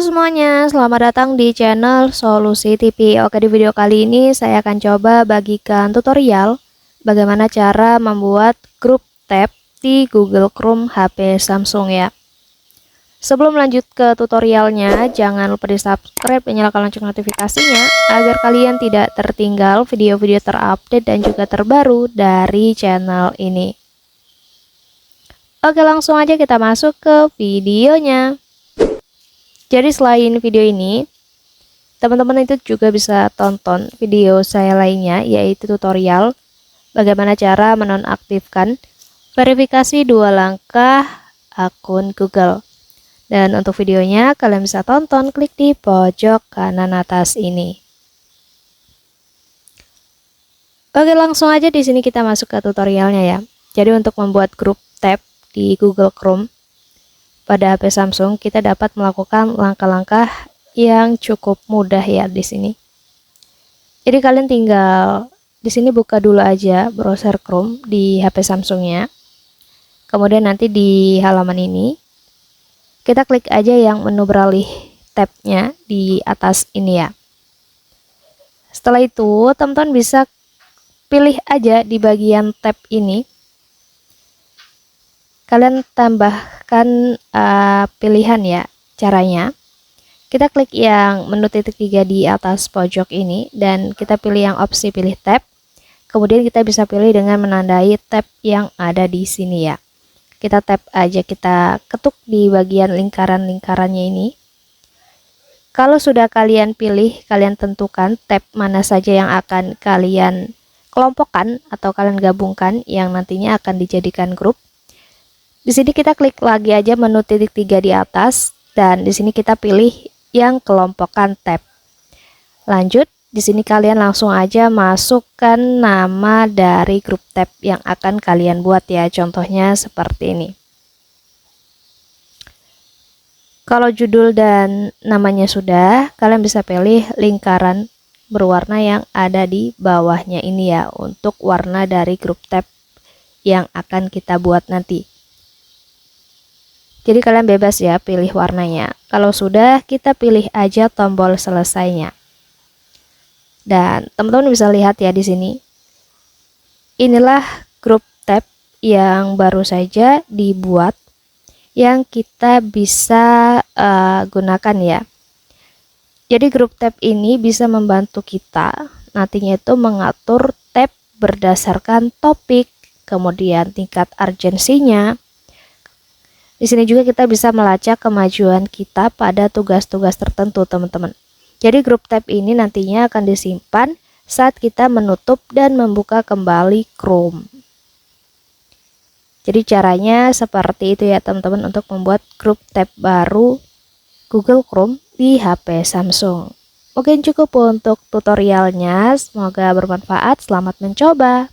semuanya, selamat datang di channel Solusi TV. Oke, di video kali ini saya akan coba bagikan tutorial bagaimana cara membuat grup tab di Google Chrome HP Samsung ya. Sebelum lanjut ke tutorialnya, jangan lupa di subscribe dan nyalakan lonceng notifikasinya agar kalian tidak tertinggal video-video terupdate dan juga terbaru dari channel ini. Oke, langsung aja kita masuk ke videonya. Jadi selain video ini, teman-teman itu juga bisa tonton video saya lainnya, yaitu tutorial bagaimana cara menonaktifkan verifikasi 2 langkah akun Google. Dan untuk videonya kalian bisa tonton, klik di pojok kanan atas ini. Oke, langsung aja di sini kita masuk ke tutorialnya ya. Jadi untuk membuat grup tab di Google Chrome pada HP Samsung, kita dapat melakukan langkah-langkah yang cukup mudah ya di sini. Jadi kalian tinggal di sini buka dulu aja browser Chrome di HP Samsungnya. Kemudian nanti di halaman ini kita klik aja yang menu beralih tabnya di atas ini ya. Setelah itu teman-teman bisa pilih aja di bagian tab ini. Kalian tambahkan pilihan ya. Caranya kita klik yang menu titik 3 di atas pojok ini dan kita pilih yang opsi pilih tab. Kemudian kita bisa pilih dengan menandai tab yang ada di sini ya. Kita tap aja, kita ketuk di bagian lingkaran-lingkarannya ini. Kalau sudah kalian pilih, kalian tentukan tab mana saja yang akan kalian kelompokkan atau kalian gabungkan yang nantinya akan dijadikan grup. Di sini kita klik lagi aja menu titik 3 di atas dan di sini kita pilih yang kelompokkan tab. Lanjut, di sini kalian langsung aja masukkan nama dari grup tab yang akan kalian buat ya. Contohnya seperti ini. Kalau judul dan namanya sudah, kalian bisa pilih lingkaran berwarna yang ada di bawahnya ini ya untuk warna dari grup tab yang akan kita buat nanti. Jadi kalian bebas ya pilih warnanya. Kalau sudah, kita pilih aja tombol selesainya. Dan teman-teman bisa lihat ya di sini. Inilah grup tab yang baru saja dibuat yang kita bisa gunakan ya. Jadi grup tab ini bisa membantu kita nantinya itu mengatur tab berdasarkan topik, kemudian tingkat urgensinya. Di sini juga kita bisa melacak kemajuan kita pada tugas-tugas tertentu, teman-teman. Jadi grup tab ini nantinya akan disimpan saat kita menutup dan membuka kembali Chrome. Jadi caranya seperti itu ya, teman-teman, untuk membuat grup tab baru Google Chrome di HP Samsung. Mungkin cukup untuk tutorialnya, semoga bermanfaat, selamat mencoba.